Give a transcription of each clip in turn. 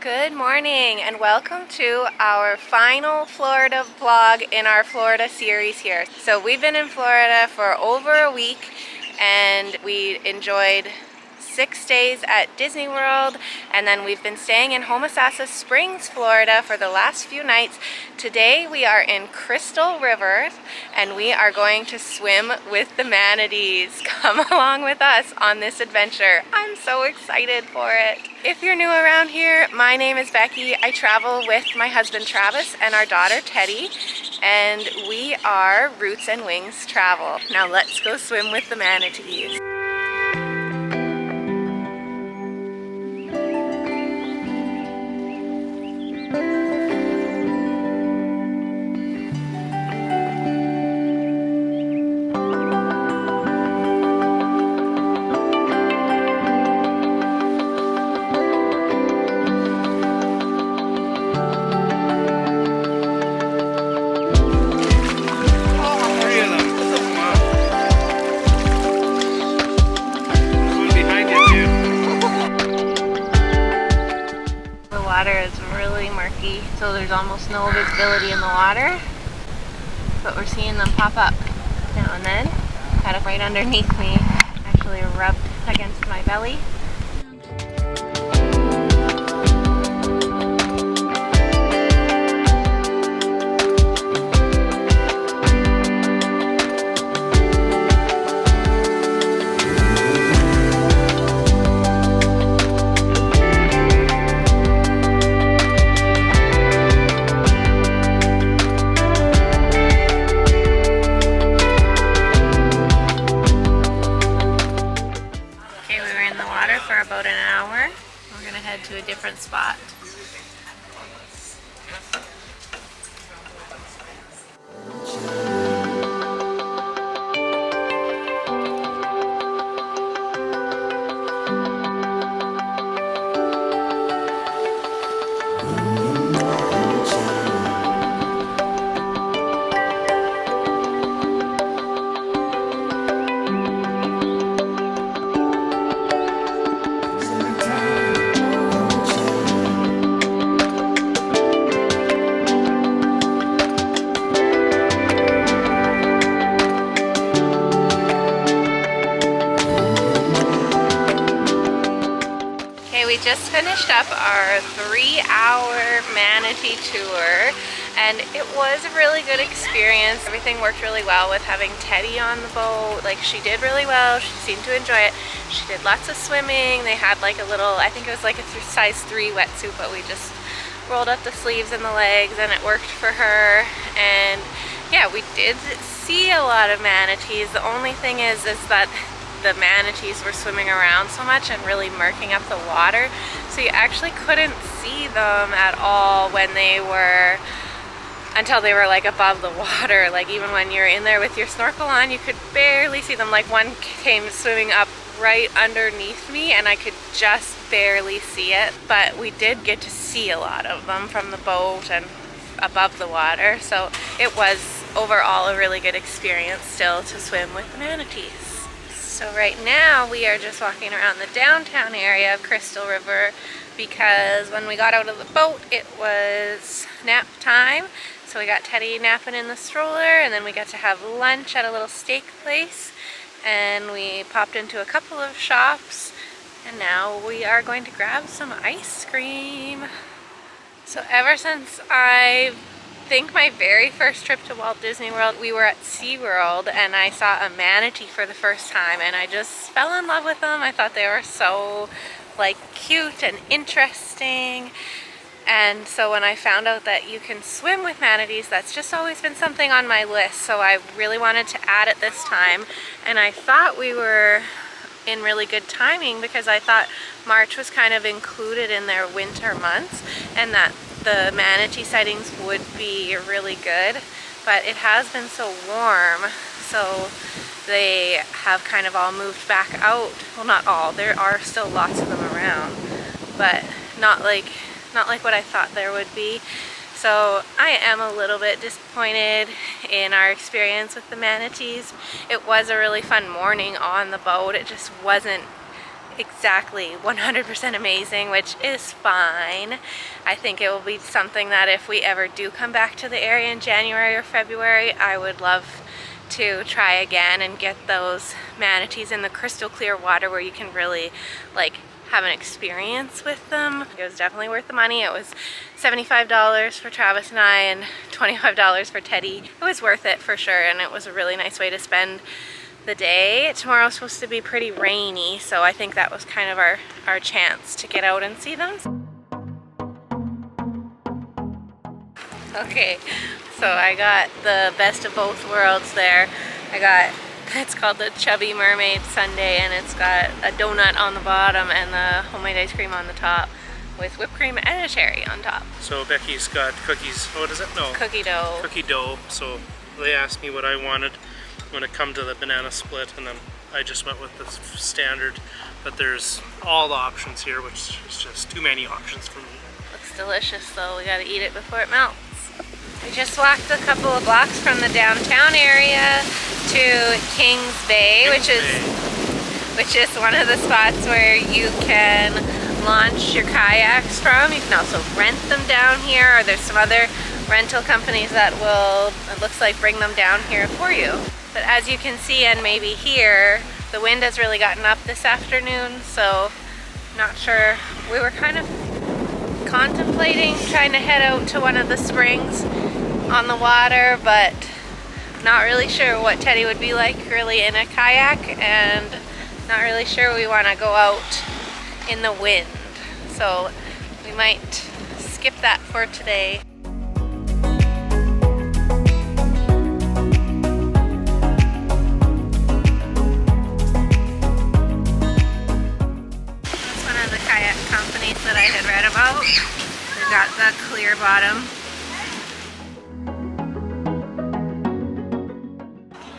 Good morning and welcome to our final Florida vlog in our Florida series here. So we've been in Florida for over a week and we enjoyed 6 days at Disney World, and then we've been staying in Homosassa Springs, Florida for the last few nights. Today we are in Crystal River and we are going to swim with the manatees. Come along with us on this adventure. I'm so excited for it. If you're new around here, my name is Becky. I travel with my husband Travis and our daughter Teddy, and we are Roots and Wings Travel. Now let's go swim with the manatees. The water is really murky, so there's almost no visibility in the water, but we're seeing them pop up now and then. Got it right underneath me, actually rubbed against my belly. For about an hour. We're gonna head to a different spot. We just finished up our 3-hour manatee tour and it was a really good experience. Everything worked really well with having Teddy on the boat. Like, she did really well. She seemed to enjoy it. She did lots of swimming. They had like a little, I think it was like a size 3 wetsuit, but we just rolled up the sleeves and the legs and it worked for her. And yeah, we did see a lot of manatees. The only thing is that the manatees were swimming around so much and really murking up the water, so you actually couldn't see them at all when they were, until they were like above the water. Like, even when you're in there with your snorkel on, you could barely see them. Like, one came swimming up right underneath me and I could just barely see it, but we did get to see a lot of them from the boat and above the water, so it was overall a really good experience still to swim with the manatees. So right now we are just walking around the downtown area of Crystal River because when we got out of the boat it was nap time. So we got Teddy napping in the stroller, and then we got to have lunch at a little steak place, and we popped into a couple of shops, and now we are going to grab some ice cream. So ever since I think my very first trip to Walt Disney World, we were at SeaWorld and I saw a manatee for the first time and I just fell in love with them. I thought they were so like cute and interesting. And so when I found out that you can swim with manatees, that's just always been something on my list. So I really wanted to add it this time, and I thought we were in really good timing because I thought March was kind of included in their winter months and that the manatee sightings would be really good, but it has been so warm, so they have kind of all moved back out. Well, not all, there are still lots of them around, but not like what I thought there would be. So I am a little bit disappointed in our experience with the manatees. It was a really fun morning on the boat. It just wasn't exactly 100% amazing, which is fine. I think it will be something that if we ever do come back to the area in January or February, I would love to try again and get those manatees in the crystal clear water where you can really like have an experience with them. It was definitely worth the money. It was $75 for Travis and I and $25 for Teddy. It was worth it for sure, and it was a really nice way to spend the day. Tomorrow's supposed to be pretty rainy, so I think that was kind of our chance to get out and see them. Okay, so I got the best of both worlds there. It's called the Chubby Mermaid Sundae, and it's got a donut on the bottom and the homemade ice cream on the top with whipped cream and a cherry on top. So Becky's got cookies, what is it? No. Cookie dough. Cookie dough. So they asked me what I wanted when it come to the banana split, and then I just went with the standard. But there's all the options here, which is just too many options for me. Looks delicious though. We gotta eat it before it melts. We just walked a couple of blocks from the downtown area to Kings Bay, which is one of the spots where you can launch your kayaks from. You can also rent them down here, or there's some other rental companies that will, it looks like, bring them down here for you. But as you can see and maybe hear, the wind has really gotten up this afternoon, so not sure. We were kind of contemplating trying to head out to one of the springs on the water, but not really sure what Teddy would be like really in a kayak, and not really sure we want to go out in the wind. So we might skip that for today. That's one of the kayak companies that I had read about. They've got the clear bottom.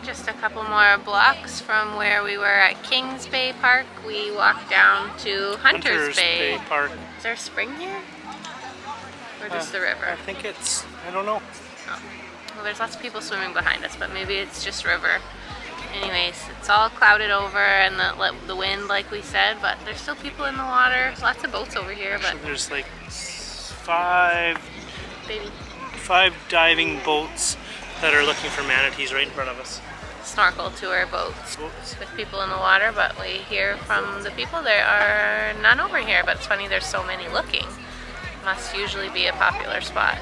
Just a couple more blocks from where we were at Kings Bay Park, we walked down to Hunters Bay Park. Is there a spring here? Or just the river? I think it's, I don't know. Oh. Well, there's lots of people swimming behind us, but maybe it's just river. Anyways, it's all clouded over and the wind, like we said, but there's still people in the water. Lots of boats over here, but there's like five diving boats that are looking for manatees right in front of us. Snorkel tour boats with people in the water, but we hear from the people there are none over here, but it's funny there's so many looking. Must usually be a popular spot.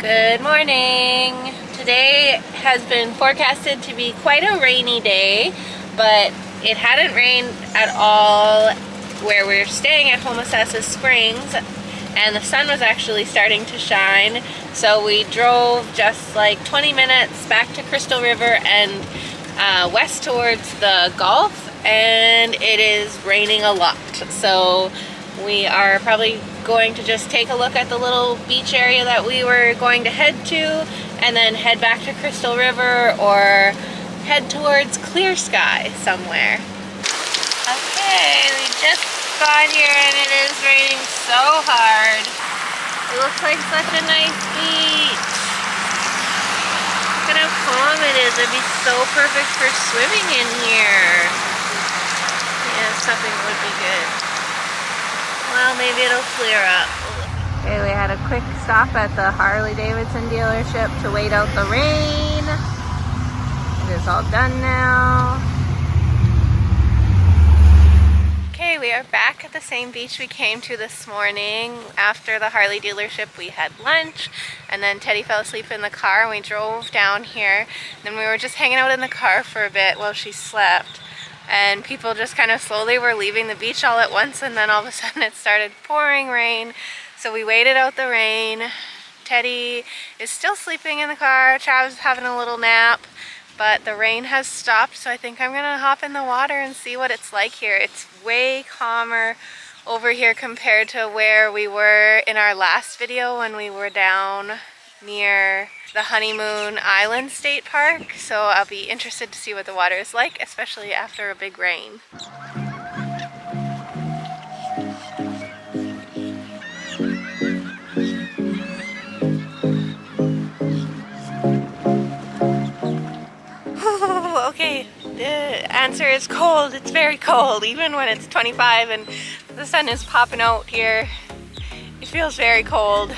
Good morning! Today has been forecasted to be quite a rainy day, but it hadn't rained at all where we're staying at Homosassa Springs, and the sun was actually starting to shine. So we drove just like 20 minutes back to Crystal River and west towards the Gulf, and it is raining a lot. So we are probably going to just take a look at the little beach area that we were going to head to, and then head back to Crystal River or head towards Clear Sky somewhere. Okay, we just got here and it is raining so hard. It looks like such a nice beach. Look at how calm it is. It'd be so perfect for swimming in here. Yeah, something would be good. Well, maybe it'll clear up. Okay, we had a quick stop at the Harley-Davidson dealership to wait out the rain. It is all done now. Okay, we are back at the same beach we came to this morning. After the Harley dealership, we had lunch, and then Teddy fell asleep in the car and we drove down here. Then we were just hanging out in the car for a bit while she slept. And people just kind of slowly were leaving the beach all at once, and then all of a sudden it started pouring rain. So we waited out the rain. Teddy is still sleeping in the car. Travis is having a little nap, but the rain has stopped, so I think I'm gonna hop in the water and see what it's like here. It's way calmer over here compared to where we were in our last video when we were down near the Honeymoon Island State Park. So I'll be interested to see what the water is like, especially after a big rain. Okay, the answer is cold. It's very cold, even when it's 25 and the sun is popping out here. It feels very cold,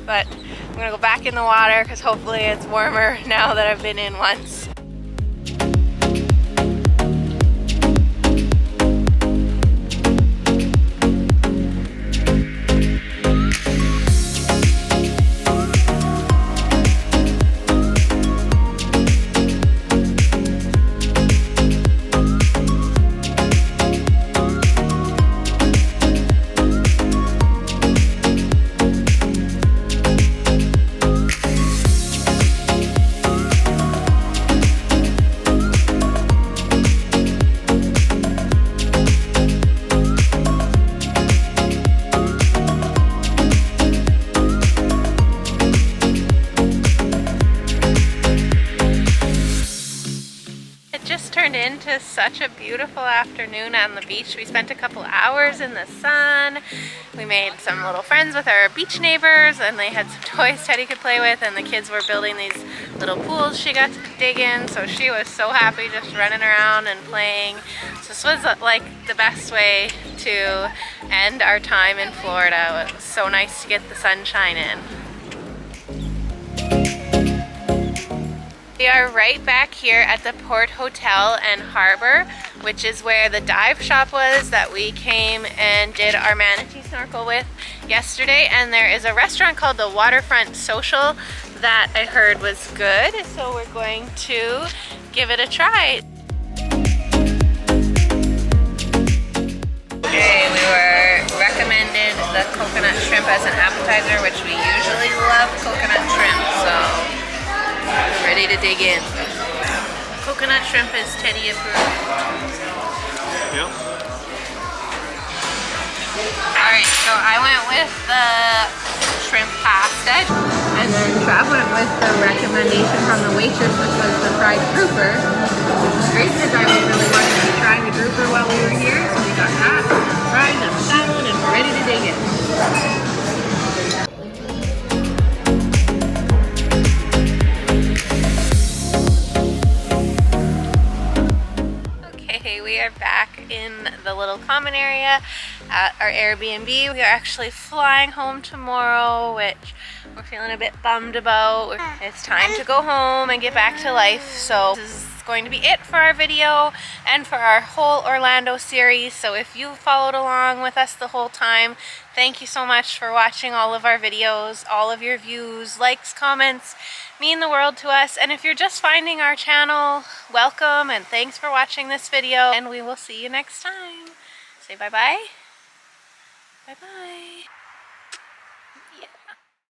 but I'm gonna go back in the water because hopefully it's warmer now that I've been in once. Turned into such a beautiful afternoon on the beach. We spent a couple hours in the sun. We made some little friends with our beach neighbors, and they had some toys Teddy could play with, and the kids were building these little pools she got to dig in, so she was so happy just running around and playing. So this was like the best way to end our time in Florida. It was so nice to get the sunshine in. We are right back here at the Port Hotel and Harbor, which is where the dive shop was that we came and did our manatee snorkel with yesterday. And there is a restaurant called the Waterfront Social that I heard was good, so we're going to give it a try. Okay, we were recommended the coconut shrimp as an appetizer, which we usually love coconut shrimp, so we're ready to dig in. Coconut shrimp is Teddy approved. Yep. Alright, so I went with the shrimp pasta, and then Trav went with the recommendation from the waitress, which was the fried grouper, which is great because I was really wanting to try the grouper while we were here, so we got that, fried and salad, and we're ready to dig in. We are back in the little common area at our Airbnb. We are actually flying home tomorrow, which we're feeling a bit bummed about. It's time to go home and get back to life. So this is going to be it for our video and for our whole Orlando series. So if you followed along with us the whole time, thank you so much for watching all of our videos. All of your views, likes, comments mean the world to us. And if you're just finding our channel, welcome and thanks for watching this video, and we will see you next time. Say bye-bye. Bye-bye. Yeah.